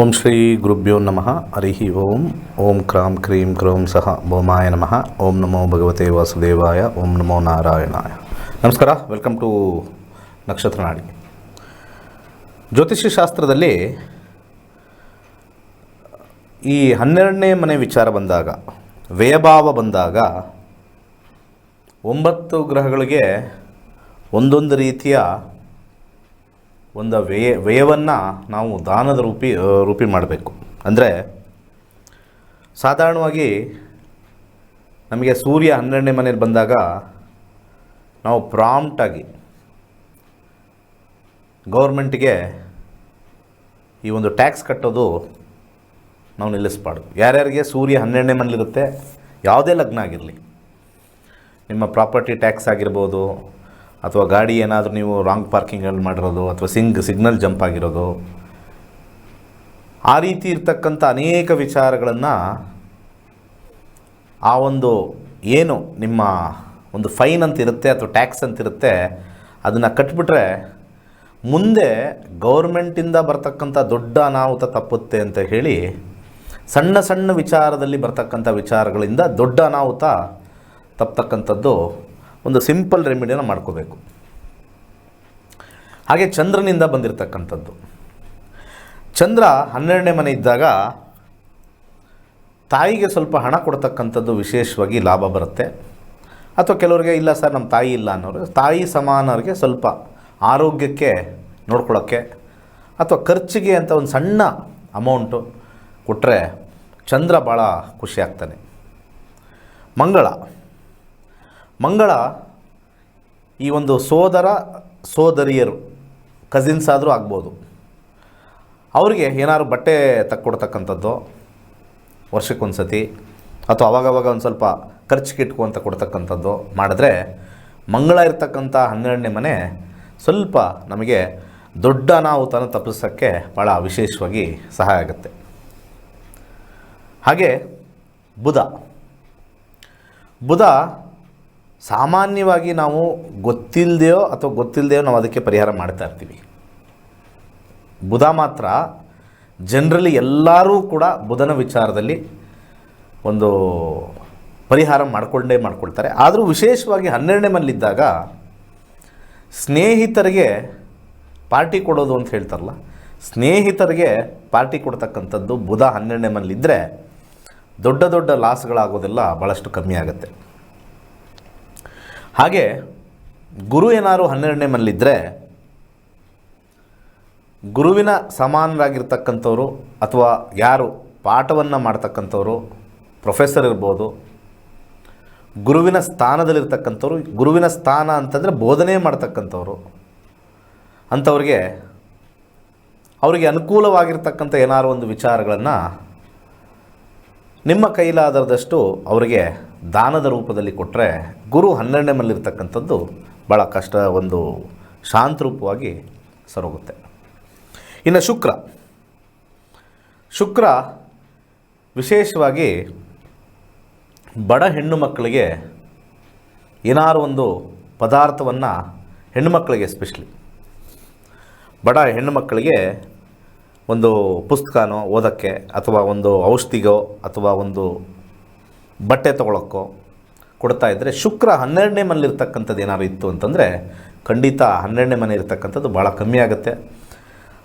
ಓಂ ಶ್ರೀ ಗುರುಭ್ಯೋ ನಮಃ ಹರಿ ಓಂ ಕ್ರಾಂ ಕ್ರೀಂ ಕ್ರೌಂ ಸಹ ಭೌಮಾಯ ನಮಃ. ಓಂ ನಮೋ ಭಗವತೆ ವಾಸುದೇವಾಯ. ಓಂ ನಮೋ ನಾರಾಯಣಾಯ. ನಮಸ್ಕಾರ, ವೆಲ್ಕಮ್ ಟು ನಕ್ಷತ್ರ ನಾಡಿ. ಜ್ಯೋತಿಷ್ಯ ಶಾಸ್ತ್ರದಲ್ಲಿ ಈ 12ನೇ ಮನೆ ವಿಚಾರ ಬಂದಾಗ, ವ್ಯಯಭಾವ ಬಂದಾಗ 9 ಗ್ರಹಗಳಿಗೆ ಒಂದೊಂದು ರೀತಿಯ ಒಂದು ವ್ಯಯವನ್ನು ನಾವು ದಾನದ ರೂಪಿ ಮಾಡಬೇಕು. ಅಂದರೆ ಸಾಧಾರಣವಾಗಿ ನಮಗೆ ಸೂರ್ಯ 12ನೇ ಮನೇಲಿ ಬಂದಾಗ ನಾವು ಪ್ರಾಂಪ್ಟಾಗಿ ಗೌರ್ಮೆಂಟಿಗೆ ಈ ಒಂದು ಟ್ಯಾಕ್ಸ್ ಕಟ್ಟೋದು ನಾವು ನಿಲ್ಲಿಸಬಾರ್ದು. ಯಾರ್ಯಾರಿಗೆ ಸೂರ್ಯ 12ನೇ ಮನೇಲಿರುತ್ತೆ, ಯಾವುದೇ ಲಗ್ನ ಆಗಿರಲಿ, ನಿಮ್ಮ ಪ್ರಾಪರ್ಟಿ ಟ್ಯಾಕ್ಸ್ ಆಗಿರ್ಬೋದು, ಅಥವಾ ಗಾಡಿ ಏನಾದರೂ ನೀವು ರಾಂಗ್ ಪಾರ್ಕಿಂಗಲ್ಲಿ ಮಾಡಿರೋದು, ಅಥವಾ ಸಿಗ್ನಲ್ ಜಂಪ್ ಆಗಿರೋದು, ಆ ರೀತಿ ಇರ್ತಕ್ಕಂಥ ಅನೇಕ ವಿಚಾರಗಳನ್ನು ಆ ಒಂದು ಏನು ನಿಮ್ಮ ಒಂದು ಫೈನ್ ಅಂತ ಇರುತ್ತೆ ಅಥವಾ ಟ್ಯಾಕ್ಸ್ ಅಂತಿರುತ್ತೆ, ಅದನ್ನು ಕಟ್ಬಿಟ್ರೆ ಮುಂದೆ ಗೌರ್ಮೆಂಟಿಂದ ಬರ್ತಕ್ಕಂಥ ದೊಡ್ಡ ಅನಾಹುತ ತಪ್ಪುತ್ತೆ ಅಂತ ಹೇಳಿ ಸಣ್ಣ ಸಣ್ಣ ವಿಚಾರದಲ್ಲಿ ಬರ್ತಕ್ಕಂಥ ವಿಚಾರಗಳಿಂದ ದೊಡ್ಡ ಅನಾಹುತ ತಪ್ಪತಕ್ಕಂಥದ್ದು ಒಂದು ಸಿಂಪಲ್ ರೆಮಿಡಿನ ಮಾಡ್ಕೋಬೇಕು. ಹಾಗೆ ಚಂದ್ರನಿಂದ ಬಂದಿರತಕ್ಕಂಥದ್ದು, ಚಂದ್ರ 12ನೇ ಮನೆ ಇದ್ದಾಗ ತಾಯಿಗೆ ಸ್ವಲ್ಪ ಹಣ ಕೊಡ್ತಕ್ಕಂಥದ್ದು ವಿಶೇಷವಾಗಿ ಲಾಭ ಬರುತ್ತೆ. ಅಥವಾ ಕೆಲವರಿಗೆ ಇಲ್ಲ ಸರ್ ನಮ್ಮ ತಾಯಿ ಇಲ್ಲ ಅನ್ನೋರು, ತಾಯಿ ಸಮಾನರಿಗೆ ಸ್ವಲ್ಪ ಆರೋಗ್ಯಕ್ಕೆ ನೋಡ್ಕೊಳ್ಳೋಕ್ಕೆ ಅಥವಾ ಖರ್ಚಿಗೆ ಅಂತ ಒಂದು ಸಣ್ಣ ಅಮೌಂಟು ಕೊಟ್ಟರೆ ಚಂದ್ರ ಭಾಳ ಖುಷಿ ಆಗ್ತಾನೆ. ಮಂಗಳ ಈ ಒಂದು ಸೋದರ ಸೋದರಿಯರು, ಕಸಿನ್ಸ್ ಆದರೂ ಆಗ್ಬೋದು, ಅವ್ರಿಗೆ ಏನಾದ್ರು ಬಟ್ಟೆ ತಕ್ಕೊಡ್ತಕ್ಕಂಥದ್ದು ವರ್ಷಕ್ಕೊಂದು ಸತಿ, ಅಥವಾ ಅವಾಗವಾಗ ಒಂದು ಸ್ವಲ್ಪ ಖರ್ಚಿಗೆ ಇಟ್ಕೊಂತ ಕೊಡ್ತಕ್ಕಂಥದ್ದು ಮಾಡಿದ್ರೆ ಮಂಗಳ ಇರ್ತಕ್ಕಂಥ 12ನೇ ಮನೆ ಸ್ವಲ್ಪ ನಮಗೆ ದೊಡ್ಡ ಅನಾಹುತನ ತಪ್ಪಿಸೋಕ್ಕೆ ಭಾಳ ವಿಶೇಷವಾಗಿ ಸಹಾಯ ಆಗುತ್ತೆ. ಹಾಗೆ ಬುಧ ಸಾಮಾನ್ಯವಾಗಿ ನಾವು ಗೊತ್ತಿಲ್ಲದೆಯೋ ನಾವು ಅದಕ್ಕೆ ಪರಿಹಾರ ಮಾಡ್ತಾ ಇರ್ತೀವಿ. ಬುಧ ಮಾತ್ರ ಜನರಲಿ ಎಲ್ಲರೂ ಕೂಡ ಬುಧನ ವಿಚಾರದಲ್ಲಿ ಒಂದು ಪರಿಹಾರ ಮಾಡ್ಕೊಳ್ತಾರೆ. ಆದರೂ ವಿಶೇಷವಾಗಿ 12ನೇ ಮನೇಲಿದ್ದಾಗ ಸ್ನೇಹಿತರಿಗೆ ಪಾರ್ಟಿ ಕೊಡೋದು ಅಂತ ಹೇಳ್ತಾರಲ್ಲ, ಸ್ನೇಹಿತರಿಗೆ ಪಾರ್ಟಿ ಕೊಡ್ತಕ್ಕಂಥದ್ದು ಬುಧ 12ನೇ ಮನೇಲಿದ್ದರೆ ದೊಡ್ಡ ಲಾಸ್ಗಳಾಗೋದೆಲ್ಲ ಭಾಳಷ್ಟು ಕಮ್ಮಿ ಆಗುತ್ತೆ. ಹಾಗೆ ಗುರು ಏನಾದ್ರು 12ನೇ ಮನೇಲಿದ್ದರೆ ಗುರುವಿನ ಸಮಾನರಾಗಿರ್ತಕ್ಕಂಥವ್ರು ಅಥವಾ ಯಾರು ಪಾಠವನ್ನು ಮಾಡ್ತಕ್ಕಂಥವ್ರು, ಪ್ರೊಫೆಸರ್ ಇರ್ಬೋದು, ಗುರುವಿನ ಸ್ಥಾನದಲ್ಲಿರ್ತಕ್ಕಂಥವ್ರು, ಗುರುವಿನ ಸ್ಥಾನ ಅಂತಂದರೆ ಬೋಧನೆ ಮಾಡ್ತಕ್ಕಂಥವ್ರು, ಅಂಥವ್ರಿಗೆ ಅವರಿಗೆ ಅನುಕೂಲವಾಗಿರ್ತಕ್ಕಂಥ ಏನಾದ್ರು ಒಂದು ವಿಚಾರಗಳನ್ನು ನಿಮ್ಮ ಕೈಲಾದಷ್ಟು ಅವರಿಗೆ ದಾನದ ರೂಪದಲ್ಲಿ ಕೊಟ್ಟರೆ ಗುರು 12ನೇ ಮನೇಲಿರ್ತಕ್ಕಂಥದ್ದು ಭಾಳ ಕಷ್ಟ ಒಂದು ಶಾಂತ ರೂಪವಾಗಿ ಸರೋಗುತ್ತೆ. ಇನ್ನು ಶುಕ್ರ ವಿಶೇಷವಾಗಿ ಬಡ ಹೆಣ್ಣು ಮಕ್ಕಳಿಗೆ ಏನಾರು ಒಂದು ಪದಾರ್ಥವನ್ನು, ಹೆಣ್ಣು ಮಕ್ಕಳಿಗೆ ಎಸ್ಪೆಷಲಿ ಬಡ ಹೆಣ್ಣು ಮಕ್ಕಳಿಗೆ ಒಂದು ಪುಸ್ತಕನೋ ಓದೋಕ್ಕೆ, ಅಥವಾ ಒಂದು ಔಷಧಿಗೋ, ಅಥವಾ ಒಂದು ಬಟ್ಟೆ ತೊಗೊಳಕ್ಕೋ ಕೊಡ್ತಾ ಇದ್ದರೆ, ಶುಕ್ರ 12ನೇ ಮನೇಲಿರ್ತಕ್ಕಂಥದ್ದು ಏನಾದ್ರು ಇತ್ತು ಅಂತಂದರೆ ಖಂಡಿತ 12ನೇ ಮನೆ ಇರ್ತಕ್ಕಂಥದ್ದು ಭಾಳ ಕಮ್ಮಿ ಆಗುತ್ತೆ.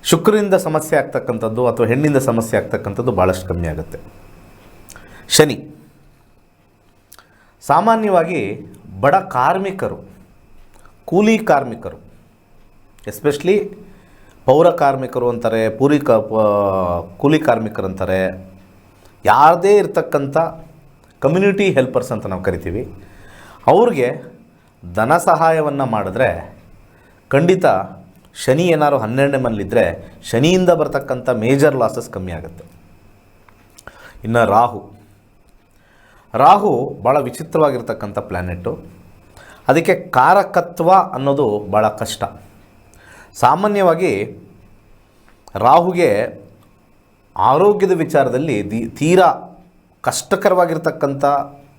ಶುಕ್ರನಿಂದ ಸಮಸ್ಯೆ ಆಗ್ತಕ್ಕಂಥದ್ದು ಅಥವಾ ಹೆಣ್ಣಿಂದ ಸಮಸ್ಯೆ ಆಗ್ತಕ್ಕಂಥದ್ದು ಭಾಳಷ್ಟು ಕಮ್ಮಿ ಆಗುತ್ತೆ. ಶನಿ ಸಾಮಾನ್ಯವಾಗಿ ಬಡ ಕಾರ್ಮಿಕರು, ಕೂಲಿ ಕಾರ್ಮಿಕರು, ಎಸ್ಪೆಷಲಿ ಪೌರ ಕಾರ್ಮಿಕರು ಅಂತಾರೆ, ಕೂಲಿ ಕಾರ್ಮಿಕರು ಅಂತಾರೆ, ಯಾರದೇ ಇರ್ತಕ್ಕಂಥ ಕಮ್ಯುನಿಟಿ ಹೆಲ್ಪರ್ಸ್ ಅಂತ ನಾವು ಕರಿತೀವಿ, ಅವ್ರಿಗೆ ಧನ ಸಹಾಯವನ್ನು ಮಾಡಿದ್ರೆ ಖಂಡಿತ ಶನಿ ಏನಾದ್ರು 12ನೇ ಮನೇಲಿದ್ದರೆ ಶನಿಯಿಂದ ಬರ್ತಕ್ಕಂಥ ಮೇಜರ್ ಲಾಸಸ್ ಕಮ್ಮಿ ಆಗುತ್ತೆ. ಇನ್ನು ರಾಹು ಭಾಳ ವಿಚಿತ್ರವಾಗಿರ್ತಕ್ಕಂಥ ಪ್ಲ್ಯಾನೆಟ್ಟು. ಅದಕ್ಕೆ ಕಾರಕತ್ವ ಅನ್ನೋದು ಭಾಳ ಕಷ್ಟ. ಸಾಮಾನ್ಯವಾಗಿ ರಾಹುಗೆ ಆರೋಗ್ಯದ ವಿಚಾರದಲ್ಲಿ ತೀರಾ ಕಷ್ಟಕರವಾಗಿರ್ತಕ್ಕಂಥ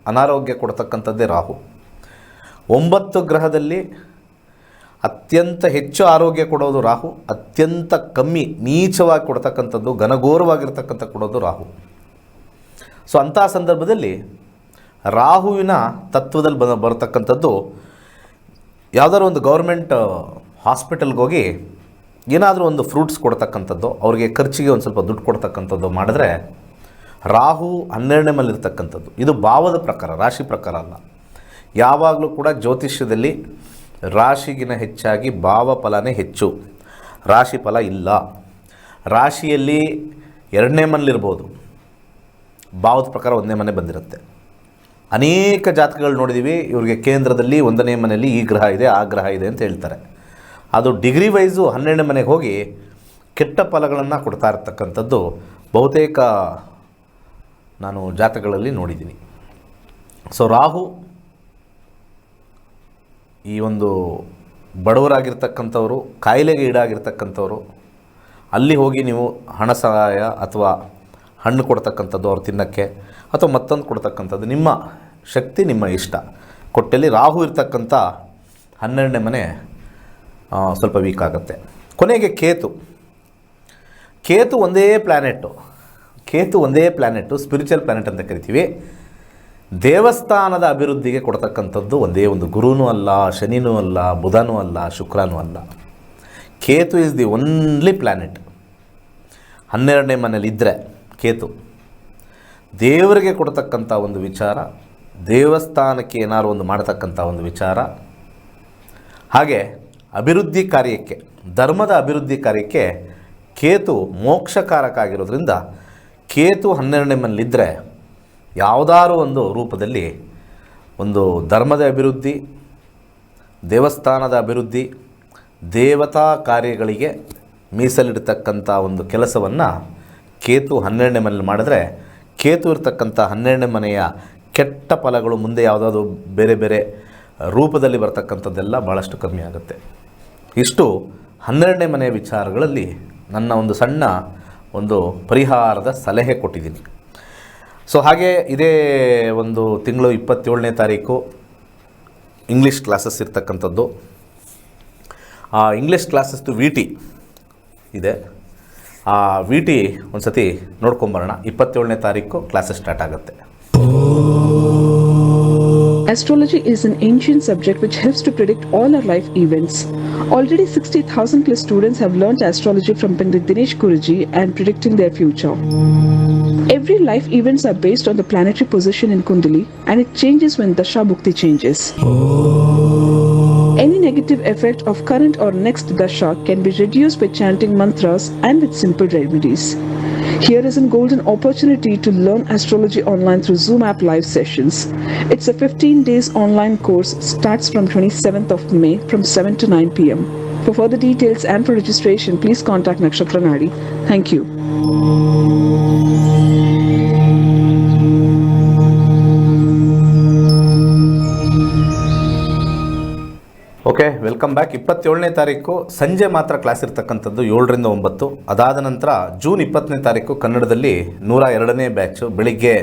ಅನಾರೋಗ್ಯ ಕೊಡ್ತಕ್ಕಂಥದ್ದೇ ರಾಹು. 9 ಗ್ರಹದಲ್ಲಿ ಅತ್ಯಂತ ಹೆಚ್ಚು ಆರೋಗ್ಯ ಕೊಡೋದು ರಾಹು, ಅತ್ಯಂತ ಕಮ್ಮಿ ನೀಚವಾಗಿ ಕೊಡ್ತಕ್ಕಂಥದ್ದು, ಘನಘೋರವಾಗಿರ್ತಕ್ಕಂಥ ಕೊಡೋದು ರಾಹು. ಸೊ ಅಂಥ ಸಂದರ್ಭದಲ್ಲಿ ರಾಹುವಿನ ತತ್ವದಲ್ಲಿ ಬರತಕ್ಕಂಥದ್ದು, ಯಾವುದಾದ್ರು ಒಂದು ಗೌರ್ಮೆಂಟ್ ಹಾಸ್ಪಿಟಲ್ಗೆ ಹೋಗಿ ಏನಾದರೂ ಒಂದು ಫ್ರೂಟ್ಸ್ ಕೊಡ್ತಕ್ಕಂಥದ್ದು, ಅವ್ರಿಗೆ ಖರ್ಚಿಗೆ ಒಂದು ಸ್ವಲ್ಪ ದುಡ್ಡು ಕೊಡ್ತಕ್ಕಂಥದ್ದು ಮಾಡಿದ್ರೆ ರಾಹು 12ನೇ ಮನೇಲಿರ್ತಕ್ಕಂಥದ್ದು. ಇದು ಭಾವದ ಪ್ರಕಾರ, ರಾಶಿ ಪ್ರಕಾರ ಅಲ್ಲ. ಯಾವಾಗಲೂ ಕೂಡ ಜ್ಯೋತಿಷ್ಯದಲ್ಲಿ ರಾಶಿಗಿನ ಹೆಚ್ಚಾಗಿ ಭಾವ ಫಲನೇ ಹೆಚ್ಚು, ರಾಶಿ ಫಲ ಇಲ್ಲ. ರಾಶಿಯಲ್ಲಿ 2ನೇ ಮನೇಲಿರ್ಬೋದು, ಭಾವದ ಪ್ರಕಾರ 1ನೇ ಮನೆ ಬಂದಿರುತ್ತೆ. ಅನೇಕ ಜಾತಕಗಳು ನೋಡಿದ್ದೀವಿ, ಇವ್ರಿಗೆ ಕೇಂದ್ರದಲ್ಲಿ 1ನೇ ಮನೆಯಲ್ಲಿ ಈ ಗ್ರಹ ಇದೆ, ಆ ಗ್ರಹ ಇದೆ ಅಂತ ಹೇಳ್ತಾರೆ. ಅದು ಡಿಗ್ರಿ ವೈಸು 12ನೇ ಮನೆಗೆ ಹೋಗಿ ಕೆಟ್ಟ ಫಲಗಳನ್ನು ಕೊಡ್ತಾ ಇರ್ತಕ್ಕಂಥದ್ದು ಬಹುತೇಕ ನಾನು ಜಾತಕಗಳಲ್ಲಿ ನೋಡಿದ್ದೀನಿ. ಸೊ ರಾಹು ಈ ಒಂದು ಬಡವರಾಗಿರ್ತಕ್ಕಂಥವರು, ಕಾಯಿಲೆಗೆ ಈಡಾಗಿರ್ತಕ್ಕಂಥವ್ರು, ಅಲ್ಲಿ ಹೋಗಿ ನೀವು ಹಣ ಸಹಾಯ ಅಥವಾ ಹಣ್ಣು ಕೊಡ್ತಕ್ಕಂಥದ್ದು ಅವ್ರು ತಿನ್ನೋಕ್ಕೆ ಅಥವಾ ಮತ್ತೊಂದು ಕೊಡ್ತಕ್ಕಂಥದ್ದು ನಿಮ್ಮ ಶಕ್ತಿ, ನಿಮ್ಮ ಇಷ್ಟ. ಕೊಟ್ಟಲ್ಲಿ ರಾಹು ಇರ್ತಕ್ಕಂಥ 12ನೇ ಮನೆ ಸ್ವಲ್ಪ ವೀಕ್ ಆಗುತ್ತೆ. ಕೊನೆಗೆ ಕೇತು ಒಂದೇ ಪ್ಲ್ಯಾನೆಟ್ಟು, ಸ್ಪಿರಿಚುವಲ್ ಪ್ಲ್ಯಾನೆಟ್ ಅಂತ ಕರಿತೀವಿ. ದೇವಸ್ಥಾನದ ಅಭಿವೃದ್ಧಿಗೆ ಕೊಡ್ತಕ್ಕಂಥದ್ದು ಒಂದೇ ಒಂದು. ಗುರುನೂ ಅಲ್ಲ, ಶನಿನೂ ಅಲ್ಲ, ಬುಧನೂ ಅಲ್ಲ, ಶುಕ್ರನೂ ಅಲ್ಲ. Ketu is the only planet 12ನೇ ಮನೇಲಿ ಇದ್ದರೆ ಕೇತು ದೇವರಿಗೆ ಕೊಡ್ತಕ್ಕಂಥ ಒಂದು ವಿಚಾರ, ದೇವಸ್ಥಾನಕ್ಕೆ ಏನಾದ್ರು ಒಂದು ಮಾಡತಕ್ಕಂಥ ಒಂದು ವಿಚಾರ, ಹಾಗೆ ಅಭಿವೃದ್ಧಿ ಕಾರ್ಯಕ್ಕೆ, ಧರ್ಮದ ಅಭಿವೃದ್ಧಿ ಕಾರ್ಯಕ್ಕೆ ಕೇತು ಮೋಕ್ಷಕಾರಕ ಆಗಿರೋದ್ರಿಂದ ಕೇತು 12ನೇ ಮನೇಲಿದ್ದರೆ ಯಾವುದಾದ್ರೂ ಒಂದು ರೂಪದಲ್ಲಿ ಒಂದು ಧರ್ಮದ ಅಭಿವೃದ್ಧಿ, ದೇವಸ್ಥಾನದ ಅಭಿವೃದ್ಧಿ, ದೇವತಾ ಕಾರ್ಯಗಳಿಗೆ ಮೀಸಲಿಡ್ತಕ್ಕಂಥ ಒಂದು ಕೆಲಸವನ್ನು ಕೇತು 12ನೇ ಮನೇಲಿ ಮಾಡಿದ್ರೆ, ಕೇತು ಇರ್ತಕ್ಕಂಥ 12ನೇ ಮನೆಯ ಕೆಟ್ಟ ಫಲಗಳು ಮುಂದೆ ಯಾವುದಾದ್ರು ಬೇರೆ ಬೇರೆ ರೂಪದಲ್ಲಿ ಬರ್ತಕ್ಕಂಥದ್ದೆಲ್ಲ ಭಾಳಷ್ಟು ಕಮ್ಮಿ ಆಗುತ್ತೆ. ಇಷ್ಟು 12ನೇ ಮನೆಯ ವಿಚಾರಗಳಲ್ಲಿ ನನ್ನ ಒಂದು ಸಣ್ಣ ಒಂದು ಪರಿಹಾರದ ಸಲಹೆ ಕೊಟ್ಟಿದ್ದೀನಿ. ಸೊ ಹಾಗೆ ಇದೇ ಒಂದು ತಿಂಗಳು 27ನೇ ತಾರೀಕು ಇಂಗ್ಲೀಷ್ ಕ್ಲಾಸಸ್ ಇರ್ತಕ್ಕಂಥದ್ದು. ಆ ಇಂಗ್ಲೀಷ್ ಕ್ಲಾಸಸ್ದು ವಿ ಟಿ ಇದೆ. ಆ ವಿ ಟಿ ಒಂದು ಸತಿ ನೋಡ್ಕೊಂಬರೋಣ. 27ನೇ ತಾರೀಕು ಕ್ಲಾಸಸ್ ಸ್ಟಾರ್ಟ್ ಆಗುತ್ತೆ. Astrology is an ancient subject which helps to predict all our life events. Already 60,000 plus students have learnt astrology from Pandit Dinesh Guruji and predicting their future. Every life events are based on the planetary position in Kundali and it changes when Dasha Bhukti changes. Any negative effect of current or next Dasha can be reduced by chanting mantras and with simple remedies. Here is a golden opportunity to learn astrology online through Zoom app live sessions. It's a 15 days online course, starts from 27th of May from 7 to 9 p.m. For further details and for registration, please contact Nakshatra Nadi. Thank you. Okay, welcome back. 27ನೇ ತಾರೀಕು ಸಂಜೆ ಮಾತ್ರ class ಇರ್ತಕ್ಕಂಥದ್ದು 7ರಿಂದ 9. ಅದಾದ ನಂತರ June 20ನೇ ತಾರೀಕು ಕನ್ನಡದಲ್ಲಿ 102ನೇ batch ಬೆಳಿಗ್ಗೆ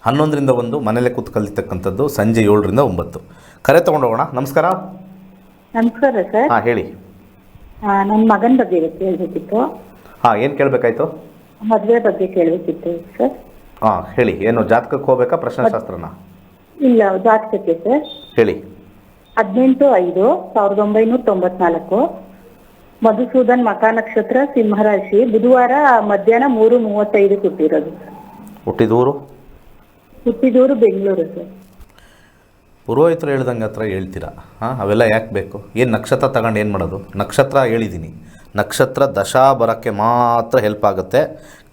11ರಿಂದ 1 ಮನೇಲೆ ಕೂತು ಕಲಿತಕ್ಕಂಥದ್ದು, ಸಂಜೆ 7ರಿಂದ 9. ಕರೆ ತೊಗೊಂಡೋಗೋಣ. ನಮಸ್ಕಾರ. ನಮಸ್ಕಾರ ಸರ್. ಹಾಂ ಹೇಳಿ. ನನ್ನ ಮಗನ ಬಗ್ಗೆ ಕೇಳಬೇಕಿತ್ತು. ಹಾಂ, ಏನು ಕೇಳಬೇಕಾಯ್ತು? ಮದುವೆ ಬಗ್ಗೆ ಕೇಳಬೇಕಿತ್ತು ಸರ್. ಹಾಂ ಹೇಳಿ. ಏನು ಜಾತಕಕ್ಕೆ ಹೋಗ್ಬೇಕಾ, ಪ್ರಶ್ನೆಶಾಸ್ತ್ರನ? ಇಲ್ಲ, ಜಾತಕಕ್ಕೆ ಸರ್. ಹೇಳಿ. 18/5/1994 ಮಧುಸೂದನ್ ಮಕ ನಕ್ಷತ್ರ, ಸಿಂಹರಾಶಿ, ಬುಧವಾರ ಮಧ್ಯಾಹ್ನ 3:35 ಹುಟ್ಟಿರೋದು. ಹುಟ್ಟಿದೂರು ಬೆಂಗಳೂರು ಸರ್. ಪುರೋಹಿತರು ಹೇಳ್ದಂಗೆ ಹತ್ರ ಹೇಳ್ತೀರಾ? ಹಾಂ, ಅವೆಲ್ಲ ಯಾಕೆ ಬೇಕು? ಏನು ನಕ್ಷತ್ರ ತಗೊಂಡು ಏನು ಮಾಡೋದು? ನಕ್ಷತ್ರ ಹೇಳಿದ್ದೀನಿ, ನಕ್ಷತ್ರ ದಶಾ ಬರೋಕ್ಕೆ ಮಾತ್ರ ಹೆಲ್ಪ್ ಆಗುತ್ತೆ.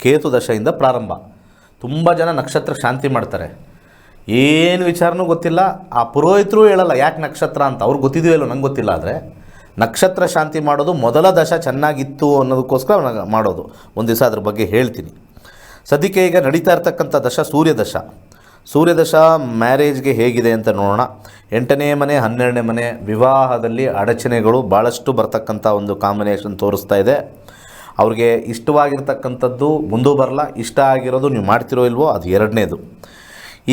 ಕೇತು ದಶೆಯಿಂದ ಪ್ರಾರಂಭ. ತುಂಬ ಜನ ನಕ್ಷತ್ರ ಶಾಂತಿ ಮಾಡ್ತಾರೆ, ಏನು ವಿಚಾರನೂ ಗೊತ್ತಿಲ್ಲ. ಆ ಪುರೋಹಿತರು ಹೇಳಲ್ಲ ಯಾಕೆ ನಕ್ಷತ್ರ ಅಂತ, ಅವ್ರಿಗೆ ಗೊತ್ತಿದೆಯಲ್ಲೋ ನಂಗೆ ಗೊತ್ತಿಲ್ಲ. ಆದರೆ ನಕ್ಷತ್ರ ಶಾಂತಿ ಮಾಡೋದು ಮೊದಲ ದಶ ಚೆನ್ನಾಗಿತ್ತು ಅನ್ನೋದಕ್ಕೋಸ್ಕರ ಮಾಡೋದು. ಒಂದು ದಿವಸ ಅದ್ರ ಬಗ್ಗೆ ಹೇಳ್ತೀನಿ. ಸದ್ಯಕ್ಕೆ ಈಗ ನಡೀತಾ ಇರ್ತಕ್ಕಂಥ ದಶ ಸೂರ್ಯದಶ ಮ್ಯಾರೇಜ್ಗೆ ಹೇಗಿದೆ ಅಂತ ನೋಡೋಣ. 8ನೇ ಮನೆ 12ನೇ ಮನೆ ವಿವಾಹದಲ್ಲಿ ಅಡಚಣೆಗಳು ಭಾಳಷ್ಟು ಬರ್ತಕ್ಕಂಥ ಒಂದು ಕಾಂಬಿನೇಷನ್ ತೋರಿಸ್ತಾ ಇದೆ. ಅವ್ರಿಗೆ ಇಷ್ಟವಾಗಿರ್ತಕ್ಕಂಥದ್ದು ಮುಂದೂ ಬರಲ್ಲ, ಇಷ್ಟ ಆಗಿರೋದು ನೀವು ಮಾಡ್ತಿರೋ ಇಲ್ವೋ ಅದು ಎರಡನೇದು.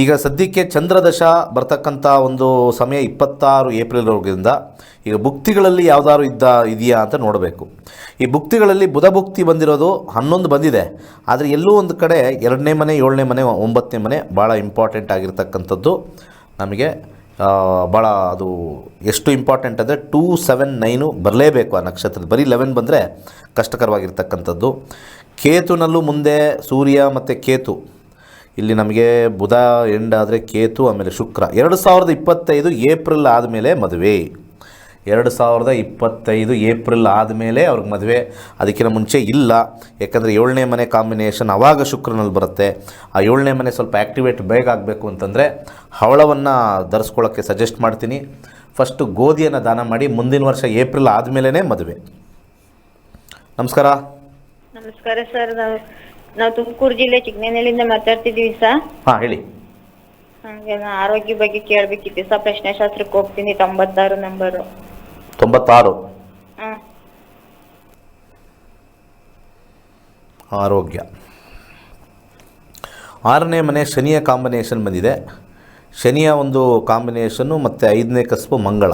ಈಗ ಸದ್ಯಕ್ಕೆ ಚಂದ್ರದಶ ಬರ್ತಕ್ಕಂಥ ಒಂದು ಸಮಯ 26 ಏಪ್ರಿಲ್ವರೆಗಿಂದ ಈಗ ಭುಕ್ತಿಗಳಲ್ಲಿ ಯಾವ್ದಾದ್ರು ಇದೆಯಾ ಅಂತ ನೋಡಬೇಕು. ಈ ಭುಕ್ತಿಗಳಲ್ಲಿ ಬುಧ ಭುಕ್ತಿ ಬಂದಿರೋದು 11 ಬಂದಿದೆ, ಆದರೆ ಎಲ್ಲೂ ಒಂದು ಕಡೆ 2ನೇ ಮನೆ 7ನೇ ಮನೆ 9ನೇ ಮನೆ ಭಾಳ ಇಂಪಾರ್ಟೆಂಟ್ ಆಗಿರ್ತಕ್ಕಂಥದ್ದು. ನಮಗೆ ಭಾಳ ಅದು ಎಷ್ಟು ಇಂಪಾರ್ಟೆಂಟ್ ಅಂದರೆ 2, 7, 9 ಬರಲೇಬೇಕು ಆ ನಕ್ಷತ್ರದ. ಬರೀ 11 ಬಂದರೆ ಕಷ್ಟಕರವಾಗಿರ್ತಕ್ಕಂಥದ್ದು. ಕೇತುನಲ್ಲೂ ಮುಂದೆ ಸೂರ್ಯ ಮತ್ತು ಕೇತು, ಇಲ್ಲಿ ನಮಗೆ ಬುಧ ಎಂಡ್ ಆದರೆ ಕೇತು, ಆಮೇಲೆ ಶುಕ್ರ. 2025 ಏಪ್ರಿಲ್ ಆದಮೇಲೆ ಮದುವೆ. 2025 ಏಪ್ರಿಲ್ ಆದಮೇಲೆ ಅವ್ರಿಗೆ ಮದುವೆ, ಅದಕ್ಕಿಂತ ಮುಂಚೆ ಇಲ್ಲ. ಯಾಕಂದರೆ 7ನೇ ಮನೆ ಕಾಂಬಿನೇಷನ್ ಆವಾಗ ಶುಕ್ರನಲ್ಲಿ ಬರುತ್ತೆ. ಆ 7ನೇ ಮನೆ ಸ್ವಲ್ಪ ಆ್ಯಕ್ಟಿವೇಟ್ ಬೇಗ ಆಗಬೇಕು ಅಂತಂದರೆ ಹವಳವನ್ನು ಧರಿಸ್ಕೊಳ್ಳೋಕ್ಕೆ ಸಜೆಸ್ಟ್ ಮಾಡ್ತೀನಿ. ಫಸ್ಟು ಗೋಧಿಯನ್ನು ದಾನ ಮಾಡಿ, ಮುಂದಿನ ವರ್ಷ ಏಪ್ರಿಲ್ ಆದಮೇಲೆ ಮದುವೆ. ನಮಸ್ಕಾರ. ನಮಸ್ಕಾರ ಸರ್. ನಾವು ತುಮಕೂರು ಜಿಲ್ಲೆ ಚಿಕ್ಕನೇನಹಳ್ಳಿಯಿಂದ ಮಾತಾಡ್ತಿದ್ದೀವಿ ಸರ್. ಹಾಂ, ಹೇಳಿ. ಹಾಗೆ ಆರೋಗ್ಯ ಬಗ್ಗೆ ಕೇಳಬೇಕಿತ್ತು ಸರ್. ಪ್ರಶ್ನೆಶಾಸ್ತ್ರಕ್ಕೆ ಹೋಗ್ತೀನಿ. 96 ನಂಬರು. 96 ಹಾಂ. ಆರೋಗ್ಯ. 6ನೇ ಮನೆ ಶನಿಯ ಕಾಂಬಿನೇಷನ್ ಬಂದಿದೆ. ಶನಿಯ ಒಂದು ಕಾಂಬಿನೇಷನ್ನು ಮತ್ತು 5ನೇ ಕಸುಬು ಮಂಗಳ.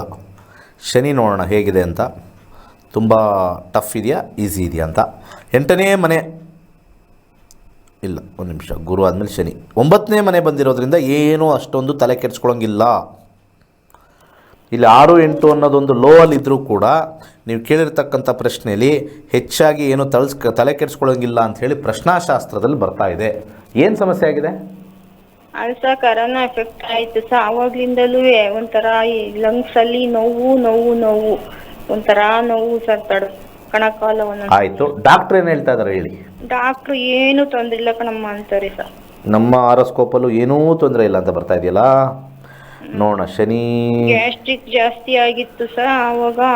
ಶನಿ ನೋಡೋಣ ಹೇಗಿದೆ ಅಂತ. ತುಂಬ ಟಫ್ ಇದೆಯಾ, ಈಸಿ ಇದೆಯಾ ಅಂತ. 8ನೇ ಮನೆ ಇಲ್ಲ, ಒಂದು ನಿಮಿಷ. ಗುರು ಆದಮೇಲೆ ಶನಿ. 9ನೇ ಮನೆ ಬಂದಿರೋದ್ರಿಂದ ಏನೂ ಅಷ್ಟೊಂದು ತಲೆ ಕೆಡಿಸ್ಕೊಳ್ಳೋಂಗಿಲ್ಲ. ಇಲ್ಲಿ 6, 8 ಅನ್ನೋದೊಂದು ಲೋ ಅಲ್ಲಿದ್ದರೂ ಕೂಡ ನೀವು ಕೇಳಿರ್ತಕ್ಕಂಥ ಪ್ರಶ್ನೆಯಲ್ಲಿ ಹೆಚ್ಚಾಗಿ ಏನು ತಲೆ ಕೆಡಿಸ್ಕೊಳ್ಳೋಂಗಿಲ್ಲ ಅಂಥೇಳಿ ಪ್ರಶ್ನಾಶಾಸ್ತ್ರದಲ್ಲಿ ಬರ್ತಾ ಇದೆ. ಏನು ಸಮಸ್ಯೆ ಆಗಿದೆ? ಅದು ಸರ್ ಕರೋನಾ ಎಫೆಕ್ಟ್ ಆಯಿತು ಸರ್. ಆವಾಗ್ಲಿಂದಲೂ ಒಂಥರ ಈ ಲಂಗ್ಸಲ್ಲಿ ನೋವು ಒಂಥರ ನೋವು ಸರ್. ಕಣಕಾಲ ಒಂದೊಂದು. ಆಯಿತು, ಡಾಕ್ಟ್ರ್ ಏನು ಹೇಳ್ತಾ ಇದ್ದಾರೆ ಹೇಳಿ. ಡಾಕ್ಟ್ರು ಏನು ತೊಂದರೆ ಇಲ್ಲ ಕಣಮ್ಮ ಅಂತಾರೆ ಸರ್. ನಮ್ಮ ಆರೋಸ್ಕೋಪಲ್ಲೂ ಏನೂ ತೊಂದರೆ ಇಲ್ಲ ಅಂತ ಬರ್ತಾ ಇದೆಯಲ್ಲ. ನೋಡೋಣ. ಶನಿ ಗ್ಯಾಸ್ಟ್ರಿಕ್ ಜಾಸ್ತಿ ಆಗಿತ್ತು ಸರ್.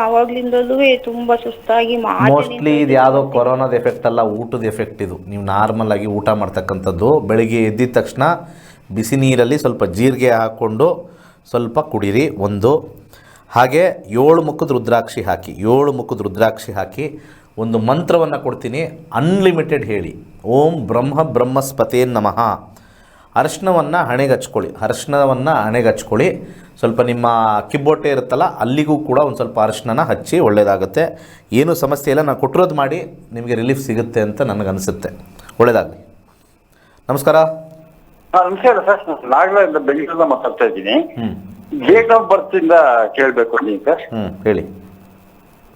ಆವಾಗ್ಲಿಂದಲೂ ತುಂಬಾ ಸುಸ್ತಾಗಿ ಮೋಸ್ಟ್ಲಿ ಇದು ಯಾವುದೋ ಕೊರೋನಾದ ಎಫೆಕ್ಟ್ ಅಲ್ಲ, ಊಟದ ಎಫೆಕ್ಟ್ ಇದು. ನೀವು ನಾರ್ಮಲ್ ಆಗಿ ಊಟ ಮಾಡ್ತಕ್ಕಂಥದ್ದು. ಬೆಳಿಗ್ಗೆ ಎದ್ದಿದ ತಕ್ಷಣ ಬಿಸಿ ನೀರಲ್ಲಿ ಸ್ವಲ್ಪ ಜೀರಿಗೆ ಹಾಕ್ಕೊಂಡು ಸ್ವಲ್ಪ ಕುಡೀರಿ. ಒಂದು ಹಾಗೆ 7 ಮುಖದ ರುದ್ರಾಕ್ಷಿ ಹಾಕಿ, 7 ಮುಖದ ರುದ್ರಾಕ್ಷಿ ಹಾಕಿ ಒಂದು ಮಂತ್ರವನ್ನು ಕೊಡ್ತೀನಿ, ಅನ್ಲಿಮಿಟೆಡ್ ಹೇಳಿ. ಓಂ ಬ್ರಹ್ಮಸ್ಪತೇ ನಮಃ. ಅರಿಶಿನವನ್ನು ಹಣೆಗಚ್ಕೊಳ್ಳಿ. ಸ್ವಲ್ಪ ನಿಮ್ಮ ಕಿಬ್ಬೊಟ್ಟೆ ಇರುತ್ತಲ್ಲ ಅಲ್ಲಿಗೂ ಕೂಡ ಒಂದು ಸ್ವಲ್ಪ ಅರಿಶಿನ ಹಚ್ಚಿ, ಒಳ್ಳೆಯದಾಗುತ್ತೆ. ಏನೂ ಸಮಸ್ಯೆ ಇಲ್ಲ. ನಾನು ಕೊಟ್ಟಿರೋದು ಮಾಡಿ, ನಿಮಗೆ ರಿಲೀಫ್ ಸಿಗುತ್ತೆ ಅಂತ ನನಗನ್ನಿಸುತ್ತೆ. ಒಳ್ಳೆಯದಾಗಲಿ. ನಮಸ್ಕಾರ. ನಮಸ್ಕಾರ ಸರ್. ನಾಗಲಿಂದ ಬೆಂಗಳೂರಿಂದ ಮಾತಾಡ್ತಾ ಇದ್ದೀನಿ. ಡೇಟ್ ಆಫ್ ಬರ್ತ್ ಇಂದ ಕೇಳಬೇಕು ನೀವು ಸರ್. ಹೇಳಿ.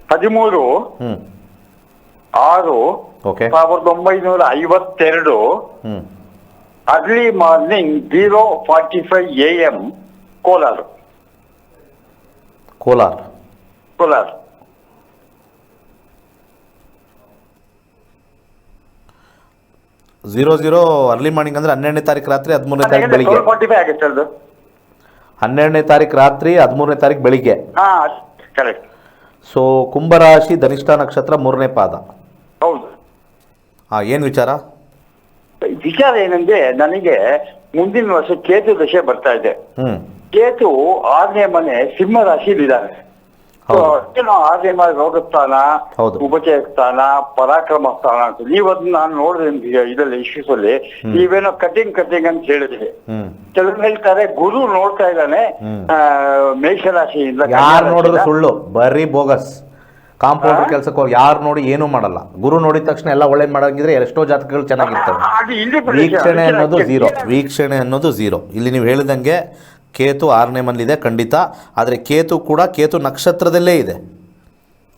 13/6/1952 early morning 0:45 AM Kolar. 00 early morning ಅಂದರೆ 12ನೇ ತಾರೀಕು ರಾತ್ರಿ 13ನೇ ತಾರೀಕು ಬೆಳಿಗ್ಗೆ. 12:45 ಆಗುತ್ತೆ ಅದು. 12ನೇ ತಾರೀಕು ರಾತ್ರಿ 13ನೇ ತಾರೀಕು ಬೆಳಿಗ್ಗೆ. ಹಾಂ, ಕರೆಕ್ಟ್. ಸೊ ಕುಂಭರಾಶಿ, ಧನಿಷ್ಠ ನಕ್ಷತ್ರ, 3ನೇ ಪಾದ. ಹೌದು. ಹಾಂ, ಏನು ವಿಚಾರ ಏನಂದ್ರೆ, ನನಗೆ ಮುಂದಿನ ವರ್ಷ ಕೇತು ದಶೆ ಬರ್ತಾ ಇದೆ. ಕೇತು 6ನೇ ಮನೆ ಸಿಂಹ ರಾಶಿಲಿದ್ದಾರೆ. ಏನೋ 6ನೇ ಮನೆ ರೋಗಸ್ಥಾನ, ಉಪಚಯ ಸ್ಥಾನ, ಪರಾಕ್ರಮ ಸ್ಥಾನ ಅಂತ. ನೀವದನ್ನ ನಾನು ನೋಡಿದೆ ಇದರಲ್ಲಿ ಇಶ್ಯೂಸ್ ಅಲ್ಲಿ. ನೀವೇನೋ ಕಟಿಂಗ್ ಅಂತ ಹೇಳಿದ್ರಿ. ಕೆಲವರು ಹೇಳ್ತಾರೆ ಗುರು ನೋಡ್ತಾ ಇದ್ದಾನೆ ಮೇಷರಾಶಿಯಿಂದ. ಯಾರು ನೋಡಿದ್ರು ಸುಳ್ಳು, ಬರೀ ಬೋಗಸ್. ಕಾಂಪೌಂಡರ್ ಕೆಲಸಕ್ಕೆ ಹೋಗಿ ಯಾರು ನೋಡಿ ಏನೂ ಮಾಡಲ್ಲ. ಗುರು ನೋಡಿದ ತಕ್ಷಣ ಎಲ್ಲ ಒಳ್ಳೇದು ಮಾಡೋಂಗಿದ್ರೆ ಎಷ್ಟೋ ಜಾತಕಗಳು ಚೆನ್ನಾಗಿರ್ತವೆ. ವೀಕ್ಷಣೆ ಅನ್ನೋದು ಝೀರೋ. ಇಲ್ಲಿ ನೀವು ಹೇಳಿದಂಗೆ ಕೇತು 6ನೇ ಮನೇಲಿದೆ ಖಂಡಿತ. ಆದರೆ ಕೇತು ನಕ್ಷತ್ರದಲ್ಲೇ ಇದೆ.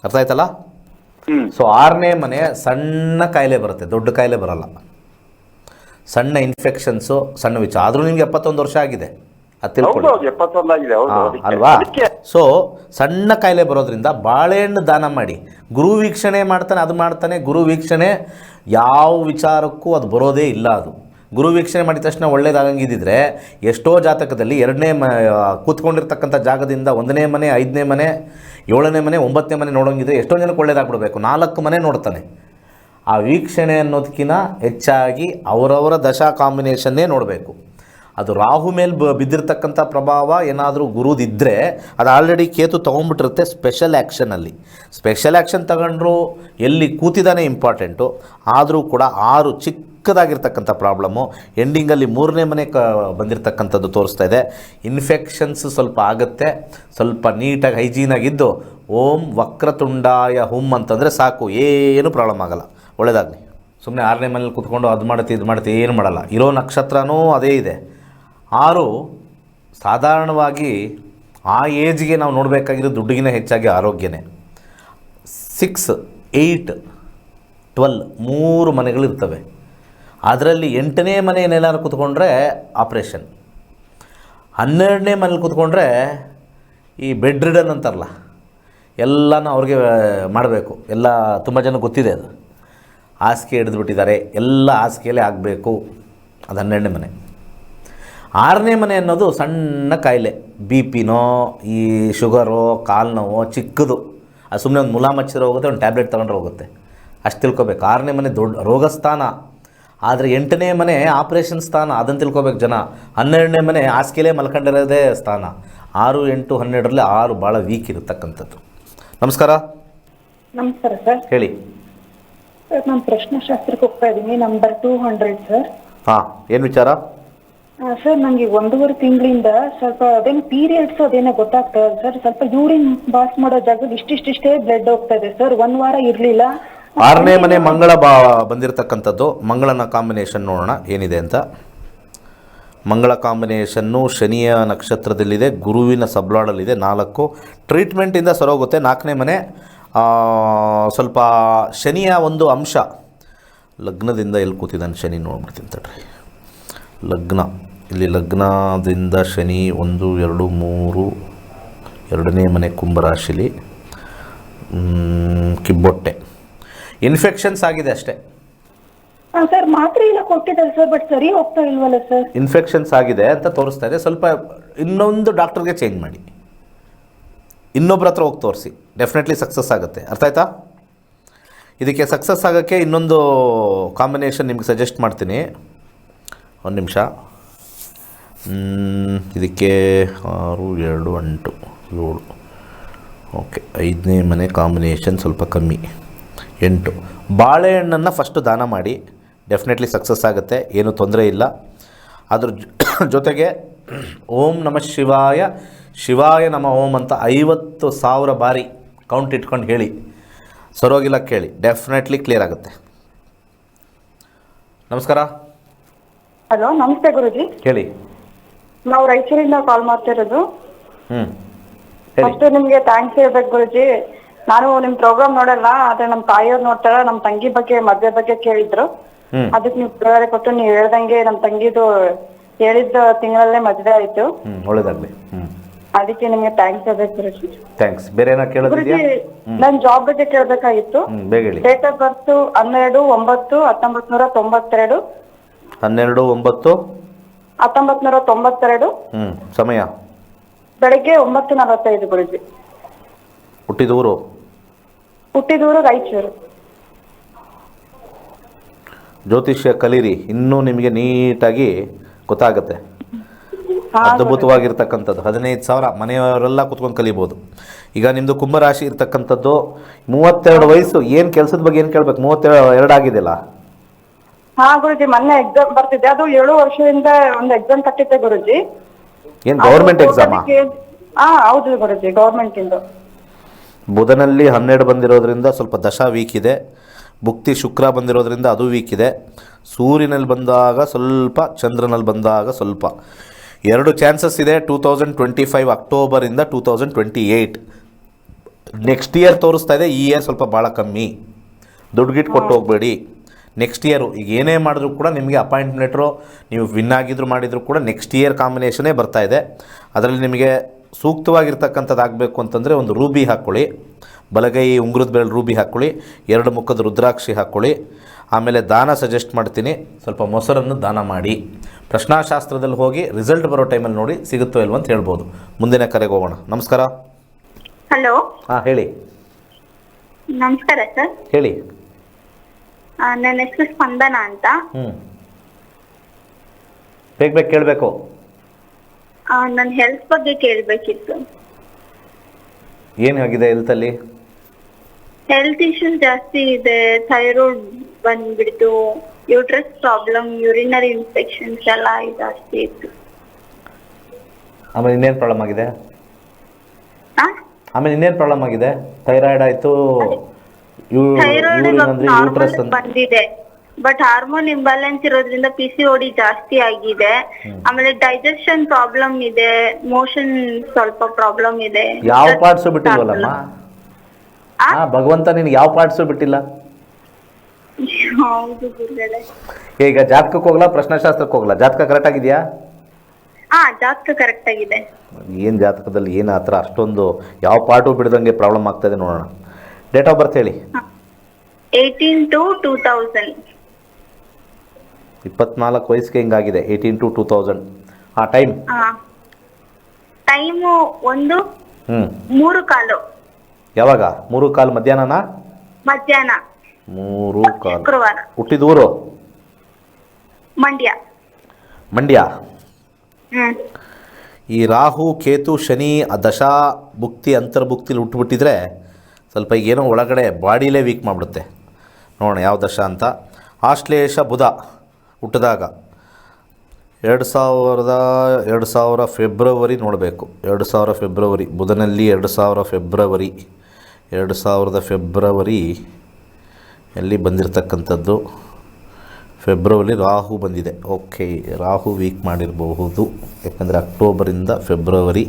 ಅರ್ಥ ಆಯ್ತಲ್ಲ? ಸೊ 6ನೇ ಮನೆ ಸಣ್ಣ ಕಾಯಿಲೆ ಬರುತ್ತೆ, ದೊಡ್ಡ ಕಾಯಿಲೆ ಬರಲ್ಲ. ಸಣ್ಣ ಇನ್ಫೆಕ್ಷನ್ಸು, ಸಣ್ಣ ವಿಚಾರ. ಆದರೂ ನಿಮ್ಗೆ 71 ವರ್ಷ ಆಗಿದೆ, ಅದು ತಿಳ್ಕೊಳ್ಳಿ ಅಲ್ವಾ? ಸೊ ಸಣ್ಣ ಕಾಯಿಲೆ ಬರೋದ್ರಿಂದ ಬಾಳೆಹಣ್ಣು ದಾನ ಮಾಡಿ. ಗುರು ವೀಕ್ಷಣೆ ಮಾಡ್ತಾನೆ. ಗುರು ವೀಕ್ಷಣೆ ಯಾವ ವಿಚಾರಕ್ಕೂ ಅದು ಬರೋದೇ ಇಲ್ಲ. ಅದು ಗುರು ವೀಕ್ಷಣೆ ಮಾಡಿದ ತಕ್ಷಣ ಒಳ್ಳೇದಾಗಂಗಿದ್ದಿದ್ರೆ ಎಷ್ಟೋ ಜಾತಕದಲ್ಲಿ 2ನೇ ಕೂತ್ಕೊಂಡಿರ್ತಕ್ಕಂಥ ಜಾಗದಿಂದ 1ನೇ ಮನೆ, 5ನೇ ಮನೆ, 7ನೇ ಮನೆ, 9ನೇ ಮನೆ ನೋಡೋಂಗಿದ್ರೆ ಎಷ್ಟೋ ಜನಕ್ಕೆ ಒಳ್ಳೇದಾಗ್ಬಿಡ್ಬೇಕು. 4 ಮನೆ ನೋಡ್ತಾನೆ. ಆ ವೀಕ್ಷಣೆ ಅನ್ನೋದಕ್ಕಿಂತ ಹೆಚ್ಚಾಗಿ ಅವರವರ ದಶಾ ಕಾಂಬಿನೇಷನ್ನೇ ನೋಡಬೇಕು. ಅದು ರಾಹು ಮೇಲೆ ಬಿದ್ದಿರ್ತಕ್ಕಂಥ ಪ್ರಭಾವ ಏನಾದರೂ ಗುರುದಿದ್ದರೆ ಅದು ಆಲ್ರೆಡಿ ಕೇತು ತೊಗೊಂಡ್ಬಿಟ್ಟಿರುತ್ತೆ ಸ್ಪೆಷಲ್ ಆ್ಯಕ್ಷನಲ್ಲಿ. ಸ್ಪೆಷಲ್ ಆ್ಯಕ್ಷನ್ ತಗೊಂಡ್ರು ಎಲ್ಲಿ ಕೂತಿದ್ದಾನೆ ಇಂಪಾರ್ಟೆಂಟು. ಆದರೂ ಕೂಡ 6 ಚಿಕ್ಕ ಚಿಕ್ಕದಾಗಿರ್ತಕ್ಕಂಥ ಪ್ರಾಬ್ಲಮ್ಮು. ಎಂಡಿಂಗಲ್ಲಿ 3ನೇ ಮನೆ ಬಂದಿರತಕ್ಕಂಥದ್ದು ತೋರಿಸ್ತಾ ಇದೆ. ಇನ್ಫೆಕ್ಷನ್ಸ್ ಸ್ವಲ್ಪ ಆಗುತ್ತೆ. ಸ್ವಲ್ಪ ನೀಟಾಗಿ ಹೈಜೀನಾಗಿದ್ದು ಓಂ ವಕ್ರತುಂಡಾಯ ಹುಂ ಅಂತಂದರೆ ಸಾಕು, ಏನು ಪ್ರಾಬ್ಲಮ್ ಆಗಲ್ಲ. ಒಳ್ಳೆಯದಾಗಲಿ. ಸುಮ್ಮನೆ 6ನೇ ಮನೇಲಿ ಕೂತ್ಕೊಂಡು ಅದು ಮಾಡುತ್ತೆ ಏನು ಮಾಡಲ್ಲ. ಇರೋ ನಕ್ಷತ್ರನೂ ಅದೇ ಇದೆ. 6 ಸಾಧಾರಣವಾಗಿ ಆ ಏಜ್ಗೆ ನಾವು ನೋಡಬೇಕಾಗಿರೋ ದುಡ್ಡಿಗಿನ ಹೆಚ್ಚಾಗಿ ಆರೋಗ್ಯನೇ. 6, 8, 12 3 ಮನೆಗಳಿರ್ತವೆ. ಅದರಲ್ಲಿ 8ನೇ ಮನೆಯಲ್ಲೆಲ್ಲರೂ ಕೂತ್ಕೊಂಡ್ರೆ ಆಪ್ರೇಷನ್, 12ನೇ ಮನೇಲಿ ಕೂತ್ಕೊಂಡ್ರೆ ಈ ಬೆಡ್ ರಿಡನ್ ಅಂತಾರಲ್ಲ, ಎಲ್ಲನೂ ಅವ್ರಿಗೆ ಮಾಡಬೇಕು. ಎಲ್ಲ ತುಂಬ ಜನ ಗೊತ್ತಿದೆ ಅದು. ಹಾಸಿಗೆ ಹಿಡಿದುಬಿಟ್ಟಿದ್ದಾರೆ, ಎಲ್ಲ ಹಾಸಿಗೆಯಲ್ಲೇ ಆಗಬೇಕು. ಅದು 12ನೇ ಮನೆ. 6ನೇ ಮನೆ ಅನ್ನೋದು ಸಣ್ಣ ಕಾಯಿಲೆ, BP-ನೋ ಈ ಶುಗರೋ ಕಾಲು ನೋವೋ ಚಿಕ್ಕದು, ಅದು ಸುಮ್ಮನೆ ಒಂದು ಮುಲಾಮ್ ಹಚ್ಚಿದ್ರೆ ಹೋಗುತ್ತೆ, ಒಂದು ಟ್ಯಾಬ್ಲೆಟ್ ತೊಗೊಂಡ್ರೆ ಹೋಗುತ್ತೆ, ಅಷ್ಟು ತಿಳ್ಕೊಬೇಕು. 6ನೇ ಮನೆ ದೊಡ್ಡ ರೋಗಸ್ಥಾನ. ಆದರೆ 8ನೇ ಮನೆ ಆಪ್ರೇಷನ್ ಸ್ಥಾನ, ಅದನ್ನು ತಿಳ್ಕೊಬೇಕು ಜನ. 12ನೇ ಮನೆ ಹಾಸಿಗೆಲೇ ಮಲ್ಕೊಂಡಿರೋದೇ ಸ್ಥಾನ. 6, 8, 12ರಲ್ಲಿ 6 ಭಾಳ ವೀಕ್ ಇರತಕ್ಕಂಥದ್ದು. ನಮಸ್ಕಾರ. ನಮಸ್ಕಾರ ಸರ್. ಹೇಳಿ. ಸರ್ ನಾನು ಪ್ರಶ್ನೆಶಾಸ್ತ್ರಕ್ಕೆ ಹೋಗ್ತಾ ಇದ್ದೀನಿ, ನಂಬರ್ 200 ಸರ್. ಹಾಂ, ಏನು ವಿಚಾರ? ಸರ್ ನನಗೆ 1.5 ತಿಂಗಳಿಂದ ಸ್ವಲ್ಪ ಅದೇನು ಪೀರಿಯಡ್ಸ್ ಅದೇನೋ ಗೊತ್ತಾಗ್ತಾ ಇದೆ ಸರ್. ಸ್ವಲ್ಪ ಯೂರಿನ್ ಪಾಸ್ ಮಾಡೋ ಜಾಗದಲ್ಲಿ ಇಷ್ಟಿಷ್ಟೇ ಬ್ಲಡ್ ಹೋಗ್ತಾ ಇದೆ ಸರ್. 1 ವಾರ ಇರಲಿಲ್ಲ. 6ನೇ ಮನೆ ಮಂಗಳ ಬಂದಿರತಕ್ಕಂಥದ್ದು. ಮಂಗಳನ ಕಾಂಬಿನೇಷನ್ ನೋಡೋಣ ಏನಿದೆ ಅಂತ. ಮಂಗಳ ಕಾಂಬಿನೇಷನ್ನು ಶನಿಯ ನಕ್ಷತ್ರದಲ್ಲಿದೆ, ಗುರುವಿನ ಸಬ್ಲಾಡಲ್ಲಿದೆ. 4 ಟ್ರೀಟ್ಮೆಂಟಿಂದ ಸರೋಗುತ್ತೆ. 4ನೇ ಮನೆ ಸ್ವಲ್ಪ ಶನಿಯ ಒಂದು ಅಂಶ. ಲಗ್ನದಿಂದ ಎಲ್ಲಿ ಕೂತಿದ್ದಾನೆ ಶನಿ ನೋಡ್ಬಿಡ್ತೀನಿ ತಡ್ರಿ. ಲಗ್ನ ಇಲ್ಲಿ, ಲಗ್ನದಿಂದ ಶನಿ 1, 2, 3, 2ನೇ ಮನೆ ಕುಂಭರಾಶಿಲಿ, ಕಿಬ್ಬೊಟ್ಟೆ. ಇನ್ಫೆಕ್ಷನ್ಸ್ ಆಗಿದೆ ಅಷ್ಟೇ ಸರ್. ಮಾತ್ರೆ ಎಲ್ಲ ಕೊಟ್ಟಿದ್ದಾರೆ ಸರ್, ಬಟ್ ಸರಿ ಹೋಗ್ತಾ ಇಲ್ವಲ್ಲ ಸರ್. ಇನ್ಫೆಕ್ಷನ್ಸ್ ಆಗಿದೆ ಅಂತ ತೋರಿಸ್ತಾ ಇದೆ. ಸ್ವಲ್ಪ ಇನ್ನೊಂದು ಡಾಕ್ಟರ್ಗೆ ಚೇಂಜ್ ಮಾಡಿ, ಇನ್ನೊಬ್ಬರ ಹತ್ರ ಹೋಗಿ ತೋರಿಸಿ. ಡೆಫಿನೆಟ್ಲಿ ಸಕ್ಸಸ್ ಆಗುತ್ತೆ. ಅರ್ಥ ಆಯ್ತಾ? ಇದಕ್ಕೆ ಸಕ್ಸಸ್ ಆಗೋಕ್ಕೆ ಇನ್ನೊಂದು ಕಾಂಬಿನೇಷನ್ ನಿಮ್ಗೆ ಸಜೆಸ್ಟ್ ಮಾಡ್ತೀನಿ. ಒಂದು ನಿಮಿಷ. ಇದಕ್ಕೆ 6, 2, 8, 7. ಓಕೆ, 5ನೇ ಮನೆ ಕಾಂಬಿನೇಷನ್ ಸ್ವಲ್ಪ ಕಮ್ಮಿ. 8 ಬಾಳೆಹಣ್ಣನ್ನು ಫಸ್ಟು ದಾನ ಮಾಡಿ. ಡೆಫಿನೆಟ್ಲಿ ಸಕ್ಸಸ್ ಆಗುತ್ತೆ, ಏನೂ ತೊಂದರೆ ಇಲ್ಲ. ಅದ್ರ ಜೊತೆಗೆ ಓಂ ನಮಃ ಶಿವಾಯ, ಶಿವಾಯ ನಮ ಓಂ ಅಂತ 50,000 ಬಾರಿ ಕೌಂಟ್ ಇಟ್ಕೊಂಡು ಹೇಳಿ. ಸರೋಗಿಲ್ಲ ಕೇಳಿ, ಡೆಫಿನೆಟ್ಲಿ ಕ್ಲಿಯರ್ ಆಗುತ್ತೆ. ನಮಸ್ಕಾರ. ಹಲೋ, ನಮಸ್ತೆ ಗುರುಜಿ. ಹೇಳಿ. ನಾವು ರಾಯಚೂರಿಂದ ಕಾಲ್ ಮಾಡ್ತಿರೋದು. ಹೇಳಿ. ಫಸ್ಟ್ ನಿಮ್ಗೆ ಥ್ಯಾಂಕ್ಸ್ ಹೇಳ್ಬೇಕು ಗುರುಜಿ. ನಾನು ನಿಮ್ ಪ್ರೋಗ್ರಾಮ್ ನೋಡಲ್ಲ, ಆದ್ರೆ ನಮ್ ತಾಯಿಯವ್ರು ನೋಡ್ತಾರ. ನಮ್ ತಂಗಿ ಬಗ್ಗೆ ಮದ್ವೆ ಬಗ್ಗೆ ಕೇಳಿದ್ರು, ಅದಕ್ಕೆ ನೀವು ಪ್ರೇರಣೆ ಕೊಟ್ಟು ನೀವು ಹೇಳ್ದಂಗೆ ನಮ್ ತಂಗಿದು ಹೇಳಿದ ತಿಂಗಳಲ್ಲೇ ಮದ್ವೆ ಆಯ್ತು. ಒಳ್ಳೇದಾಗ್ಲಿ. ಅದಕ್ಕೆ ನಿಮ್ಗೆ ಥ್ಯಾಂಕ್ಸ್ ಹೇಳ್ಬೇಕು ಗುರುಜಿ. ಥ್ಯಾಂಕ್ಸ್. ಬೇರೆ ಏನೋ ಕೇಳೋದಿದೆಯಾ? ನನ್ ಜಾಬ್ ಬಗ್ಗೆ ಕೇಳ್ಬೇಕಾಗಿತ್ತು. ಬೇಗ ಹೇಳಿ. Date of birth 12/9/1992. 12/9/1992. ಸಮಯ ಬೆಳಿಗ್ಗೆ 9:45 ಗುರುಜಿ. ಹುಟ್ಟಿದೂರು ರಾಯಚೂರು. ಜ್ಯೋತಿಷ್ಯ ಕಲೀರಿ, ಇನ್ನೂ ನಿಮಗೆ ನೀಟಾಗಿ ಗೊತ್ತಾಗುತ್ತೆ. ಅದ್ಭುತವಾಗಿರ್ತಕ್ಕಂಥದ್ದು. 15,000 ಮನೆಯವರೆಲ್ಲ ಕೂತ್ಕೊಂಡು ಕಲಿಬೋದು. ಈಗ ನಿಮ್ಮದು ಕುಂಭರಾಶಿ ಇರ್ತಕ್ಕಂಥದ್ದು, 32 ವಯಸ್ಸು. ಏನು ಕೆಲಸದ ಬಗ್ಗೆ ಏನು ಕೇಳಬೇಕು? 32 ಆಗಿದೆಯಲ್ಲ? ಹಾ ಗುರುಜಿ, ಮೊನ್ನೆ ಎಕ್ಸಾಮ್ ಬರ್ತಿದ್ದೆ. ಅದು 7 ವರ್ಷದಿಂದ ಒಂದು ಎಕ್ಸಾಮ್ ಕಟ್ಟಿದ್ದೆ ಗುರುಜಿ. ಏನು ಗೌರ್ಮೆಂಟ್ ಎಕ್ಸಾಮಾ? ಹಾ ಹೌದು ಗುರುಜಿ, ಗೌರ್ಮೆಂಟ್ ಇಂದು. ಬುಧನಲ್ಲಿ 12 ಬಂದಿರೋದ್ರಿಂದ ಸ್ವಲ್ಪ ದಶಾ ವೀಕ್ ಇದೆ. ಭುಕ್ತಿ ಶುಕ್ರ ಬಂದಿರೋದ್ರಿಂದ ಅದು ವೀಕ್ ಇದೆ. ಸೂರ್ಯನಲ್ಲಿ ಬಂದಾಗ ಸ್ವಲ್ಪ, ಚಂದ್ರನಲ್ಲಿ ಬಂದಾಗ ಸ್ವಲ್ಪ. 2 ಚಾನ್ಸಸ್ ಇದೆ. 2025 ಅಕ್ಟೋಬರಿಂದ 2028 ನೆಕ್ಸ್ಟ್ ಇಯರ್ ತೋರಿಸ್ತಾ ಇದೆ. ಈ ಇಯರ್ ಸ್ವಲ್ಪ ಭಾಳ ಕಮ್ಮಿ. ದುಡ್ಡು ಗಿಟ್ಟು ಕೊಟ್ಟು ಹೋಗಬೇಡಿ. ನೆಕ್ಸ್ಟ್ ಇಯರು ಈಗ ಏನೇ ಮಾಡಿದ್ರು ಕೂಡ ನಿಮಗೆ ಅಪಾಯಿಂಟ್ಮೆಂಟ್ ಲೆಟ್ರು, ನೀವು ವಿನ್ ಆಗಿದ್ರು ಮಾಡಿದ್ರು ಕೂಡ ನೆಕ್ಸ್ಟ್ ಇಯರ್ ಕಾಂಬಿನೇಷನೇ ಬರ್ತಾ ಇದೆ. ಅದರಲ್ಲಿ ನಿಮಗೆ ಸೂಕ್ತವಾಗಿರ್ತಕ್ಕಂಥದ್ದು ಆಗಬೇಕು ಅಂತಂದರೆ ಒಂದು ರೂಬಿ ಹಾಕ್ಕೊಳ್ಳಿ, ಬಲಗೈ ಉಂಗುರದ ಬೆರಳು ರೂಬಿ ಹಾಕ್ಕೊಳ್ಳಿ, 2 ಮುಖದ ರುದ್ರಾಕ್ಷಿ ಹಾಕ್ಕೊಳ್ಳಿ. ಆಮೇಲೆ ದಾನ ಸಜೆಸ್ಟ್ ಮಾಡ್ತೀನಿ, ಸ್ವಲ್ಪ ಮೊಸರನ್ನು ದಾನ ಮಾಡಿ. ಪ್ರಶ್ನಾಶಾಸ್ತ್ರದಲ್ಲಿ ಹೋಗಿ ರಿಸಲ್ಟ್ ಬರೋ ಟೈಮಲ್ಲಿ ನೋಡಿ ಸಿಗುತ್ತೋ ಇಲ್ವೋ ಅಂತ ಹೇಳ್ಬೋದು. ಮುಂದಿನ ಕರೆಗೆ ಹೋಗೋಣ. ನಮಸ್ಕಾರ. ಹಲೋ. ಹಾಂ ಹೇಳಿ. ನಮಸ್ಕಾರ ಸರ್. ಹೇಳಿ. ನನ್ನ ಹೆಸರು ಸ್ಪಂದನ ಅಂತ. ಬೇಗ ಕೇಳಬೇಕು. ನನ್ನ ಹೆಲ್ತ್ ಬಗ್ಗೆ ಕೇಳಬೇಕಿತ್ತು. ಏನಾಗಿದೆ ಹೆಲ್ತಲ್ಲಿ? ಹೆಲ್ತ್ ಇಶ್ಯೂಸ್ ಜಾಸ್ತಿ ಇದೆ. ಥೈರಾಯ್ಡ್ ಬಂದ್ಬಿಡ್ತು, ಯೂಟ್ರಸ್ ಪ್ರಾಬ್ಲಮ್, ಯೂರಿನರಿ ಇನ್ಫೆಕ್ಷನ್ಸ್ ಎಲ್ಲ ಜಾಸ್ತಿ ಇತ್ತು. ಆಮೇಲೆ ಇನ್ನೇನು ಪ್ರಾಬ್ಲಮ್ ಆಗಿದೆ? ಆ? ಆಮೇಲೆ ಇನ್ನೇನು ಪ್ರಾಬ್ಲಮ್ ಆಗಿದೆ? ಥೈರಾಯ್ಡ್ ಆಯಿತು, ಥೈರಾಯ್ಡ್ ಯೂಟ್ರಸ್ ಬಂದಿದೆ, ಬಟ್ ಹಾರ್ಮೋನ್ ಇಂಬ್ಯಾಲೆನ್ಸ್ ಇರೋದ್ರಿಂದ PCOD ಜಾಸ್ತಿ ಆಗಿದೆ. ಆಮೇಲೆ ಡೈಜೆಷನ್ ಪ್ರಾಬ್ಲಮ್ ಇದೆ, ಮೋಷನ್ ಸ್ವಲ್ಪ ಪ್ರಾಬ್ಲಮ್ ಇದೆ. ಯಾವ ಪಾರ್ಟ್ಸು ಬಿಟ್ಟಿಲ್ವಲ್ಲಮ್ಮ? ಭಗವಂತ ನಿನ್ಗೆ ಯಾವ ಪಾರ್ಟ್ಸು ಬಿಟ್ಟಿಲ್ಲ. ಹೌದು ಗುರುಗಳೇ. ಈಗ ಜಾತಕಕ್ಕೆ ಹೋಗ್ಲಾ, ಪ್ರಶ್ನೆಶಾಸ್ತ್ರಕ್ಕೆ ಹೋಗ್ಲಾ? ಜಾತಕ ಕರೆಕ್ಟ್ ಆಗಿದೆಯಾ? ಜಾತಕ ಕರೆಕ್ಟ್ ಆಗಿದೆ. ಏನು ಜಾತಕದಲ್ಲಿ ಏನು ಆ ಥರ ಅಷ್ಟೊಂದು ಯಾವ ಪಾರ್ಟು ಬಿಡದಂಗೆ ಪ್ರಾಬ್ಲಮ್ ಆಗ್ತಾಯಿದೆ ನೋಡೋಣ. ಡೇಟ್ ಆಫ್ ಬರ್ತ್ ಹೇಳಿ. 18/2/2000. 24 ವಯಸ್ಸಿಗೆ ಹಿಂಗಾಗಿದೆ. 18/2/2000. ಟೈಮು 1:03 ಯಾವಾಗ? 3:15 ಮಧ್ಯಾಹ್ನನಾ? ಮಧ್ಯಾಹ್ನ. 3:15 ಶುಕ್ರವಾರ. ಹುಟ್ಟಿದ ಊರು? ಮಂಡ್ಯ. ಈ ರಾಹು ಕೇತು ಶನಿ ಆ ದಶಾ ಭುಕ್ತಿ ಅಂತರ್ಭುಕ್ತಿಲಿ ಹುಟ್ಟುಬಿಟ್ಟಿದ್ರೆ ಸ್ವಲ್ಪ ಈಗೇನೋ ಒಳಗಡೆ ಬಾಡಿಲೇ ವೀಕ್ ಮಾಡಿಬಿಡುತ್ತೆ. ನೋಡೋಣ ಯಾವ ದಶಾ ಅಂತ. ಆಶ್ಲೇಷ ಬುಧ ಹುಟ್ಟಿದಾಗ 2000 ಫೆಬ್ರವರಿ ನೋಡಬೇಕು. 2000 ಫೆಬ್ರವರಿ ಬುಧನಲ್ಲಿ 2000 ಫೆಬ್ರವರಿ ಎಲ್ಲಿ ಬಂದಿರತಕ್ಕಂಥದ್ದು? ಫೆಬ್ರವರಿ ರಾಹು ಬಂದಿದೆ. ಓಕೆ, ರಾಹು ವೀಕ್ ಮಾಡಿರಬಹುದು. ಯಾಕಂದರೆ ಅಕ್ಟೋಬರಿಂದ ಫೆಬ್ರವರಿ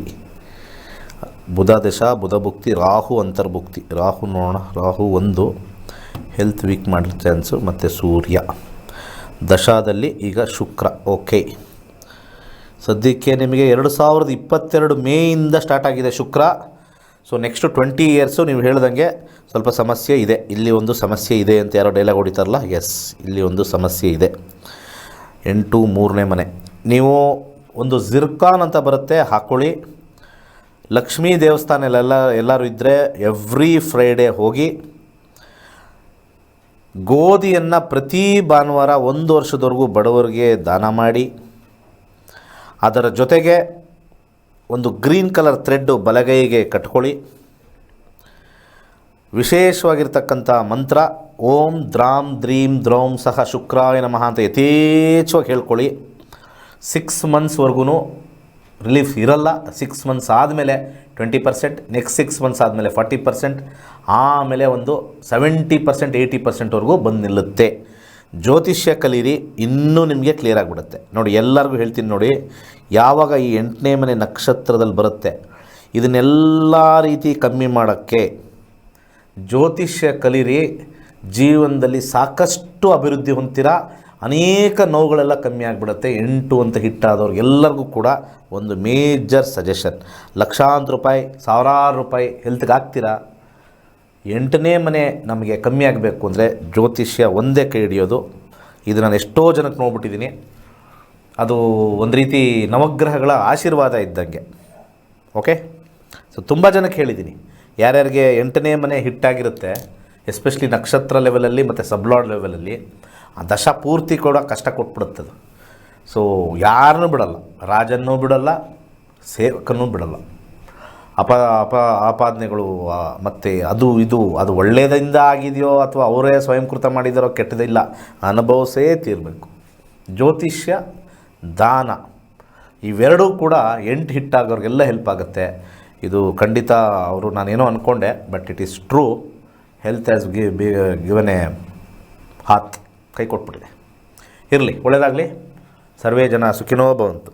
ಬುಧ ದಶಾ, ಬುಧ ಭುಕ್ತಿ, ರಾಹು ಅಂತರ್ಭುಕ್ತಿ. ರಾಹು ನೋಡೋಣ. ರಾಹು 1 ಹೆಲ್ತ್ ವೀಕ್ ಮಾಡಿರೋ ಚಾನ್ಸು. ಮತ್ತು ಸೂರ್ಯ ದಶಾದಲ್ಲಿ ಈಗ ಶುಕ್ರ. ಓಕೆ, ಸದ್ಯಕ್ಕೆ ನಿಮಗೆ 2022 ಮೇಯಿಂದ ಸ್ಟಾರ್ಟ್ ಆಗಿದೆ ಶುಕ್ರ. ಸೊ ನೆಕ್ಸ್ಟು 20 ಇಯರ್ಸು ನೀವು ಹೇಳ್ದಂಗೆ ಸ್ವಲ್ಪ ಸಮಸ್ಯೆ ಇದೆ. ಇಲ್ಲಿ ಒಂದು ಸಮಸ್ಯೆ ಇದೆ ಅಂತ ಯಾರೋ ಡೈಲಾಗ್ ಹೊಡಿತಾರಲ್ಲ, ಎಸ್, ಇಲ್ಲಿ ಒಂದು ಸಮಸ್ಯೆ ಇದೆ. 8 3ನೇ ಮನೆ. ನೀವು ಒಂದು ಜಿರ್ಕಾನ್ ಅಂತ ಬರುತ್ತೆ, ಹಾಕ್ಕೊಳ್ಳಿ. ಲಕ್ಷ್ಮೀ ದೇವಸ್ಥಾನ ಎಲ್ಲರೂ ಇದ್ದರೆ ಎವ್ರಿ ಫ್ರೈಡೇ ಹೋಗಿ ಗೋಧಿಯನ್ನು ಪ್ರತಿ ಭಾನುವಾರ 1 ವರ್ಷದವರೆಗೂ ಬಡವರಿಗೆ ದಾನ ಮಾಡಿ, ಅದರ ಜೊತೆಗೆ ಒಂದು ಗ್ರೀನ್ ಕಲರ್ ಥ್ರೆಡ್ಡು ಬಲಗೈಗೆ ಕಟ್ಕೊಳ್ಳಿ. ವಿಶೇಷವಾಗಿರ್ತಕ್ಕಂಥ ಮಂತ್ರ ಓಂ ದ್ರಾಂ ದ್ರೀಂ ದ್ರೌಂ ಸಹ ಶುಕ್ರಾಯ ನಮಃ ಅಂತ ಯಥೇಚ್ಛವಾಗಿ ಹೇಳ್ಕೊಳ್ಳಿ. 6 ಮಂತ್ಸ್ವರೆಗೂ ರಿಲೀಫ್ ಇರಲ್ಲ. 6 ಮಂತ್ಸ್ ಆದಮೇಲೆ 20%, ನೆಕ್ಸ್ಟ್ 6 ಮಂತ್ಸ್ ಆದಮೇಲೆ 40%, ಆಮೇಲೆ ಒಂದು 70% 80%ವರೆಗೂ ಬಂದು ನಿಲ್ಲುತ್ತೆ. ಜ್ಯೋತಿಷ್ಯ ಕಲೀರಿ, ಇನ್ನೂ ನಿಮಗೆ ಕ್ಲಿಯರ್ ಆಗಿಬಿಡುತ್ತೆ. ನೋಡಿ, ಎಲ್ಲರಿಗೂ ಹೇಳ್ತೀನಿ ನೋಡಿ, ಯಾವಾಗ ಈ 8ನೇ ಮನೆ ನಕ್ಷತ್ರದಲ್ಲಿ ಬರುತ್ತೆ, ಇದನ್ನೆಲ್ಲ ರೀತಿ ಕಮ್ಮಿ ಮಾಡೋಕ್ಕೆ ಜ್ಯೋತಿಷ್ಯ ಕಲೀರಿ. ಜೀವನದಲ್ಲಿ ಸಾಕಷ್ಟು ಅಭಿವೃದ್ಧಿ ಹೊಂದ್ತೀರಾ. ಅನೇಕ ನೋವುಗಳೆಲ್ಲ ಕಮ್ಮಿ ಆಗಿಬಿಡುತ್ತೆ. 8 ಅಂತ ಹಿಟ್ಟಾದವ್ರಿಗೆಲ್ಲರಿಗೂ ಕೂಡ ಒಂದು ಮೇಜರ್ ಸಜೆಷನ್. ಲಕ್ಷಾಂತರ ರೂಪಾಯಿ, ಸಾವಿರಾರು ರೂಪಾಯಿ ಹೆಲ್ತ್ಗೆ ಹಾಕ್ತೀರಾ. 8ನೇ ಮನೆ ನಮಗೆ ಕಮ್ಮಿ ಆಗಬೇಕು ಅಂದರೆ ಜ್ಯೋತಿಷ್ಯ ಒಂದೇ ಕೈ ಹಿಡಿಯೋದು. ಇದು ನಾನು ಎಷ್ಟೋ ಜನಕ್ಕೆ ನೋಡ್ಬಿಟ್ಟಿದ್ದೀನಿ. ಅದು ಒಂದು ರೀತಿ ನವಗ್ರಹಗಳ ಆಶೀರ್ವಾದ ಇದ್ದಂಗೆ. ಓಕೆ, ಸೊ ತುಂಬ ಜನಕ್ಕೆ ಹೇಳಿದ್ದೀನಿ, ಯಾರ್ಯಾರಿಗೆ 8ನೇ ಮನೆ ಹಿಟ್ಟಾಗಿರುತ್ತೆ, ಎಸ್ಪೆಷಲಿ ನಕ್ಷತ್ರ ಲೆವೆಲಲ್ಲಿ ಮತ್ತು ಸಬ್ಲಾಡ್ ಲೆವೆಲಲ್ಲಿ, ಆ ದಶ ಪೂರ್ತಿ ಕೂಡ ಕಷ್ಟ ಕೊಟ್ಬಿಡುತ್ತದು. ಸೊ ಯಾರನ್ನೂ ಬಿಡಲ್ಲ, ರಾಜನ್ನೂ ಬಿಡಲ್ಲ, ಸೇವಕನೂ ಬಿಡಲ್ಲ. ಆಪಾದನೆಗಳು ಮತ್ತು ಅದು ಒಳ್ಳೆಯದಿಂದ ಆಗಿದೆಯೋ ಅಥವಾ ಅವರೇ ಸ್ವಯಂಕೃತ ಮಾಡಿದಾರೋ ಕೆಟ್ಟದಿಲ್ಲ, ಅನುಭವಿಸೇ ತೀರಬೇಕು. ಜ್ಯೋತಿಷ್ಯ, ದಾನ ಇವೆರಡೂ ಕೂಡ 8 ಹಿಟ್ಟಾಗೋರಿಗೆಲ್ಲ ಹೆಲ್ಪ್ ಆಗುತ್ತೆ. ಇದು ಖಂಡಿತ ಅವರು ನಾನೇನೋ ಅಂದ್ಕೊಂಡೆ, but it is true. Health has given A Haat, ಕೈ ಕೊಟ್ಬಿಟ್ಟಿದೆ. ಇರಲಿ, ಒಳ್ಳೆಯದಾಗಲಿ. ಸರ್ವೇ ಜನ ಸುಖಿನೋ ಭವಂತು.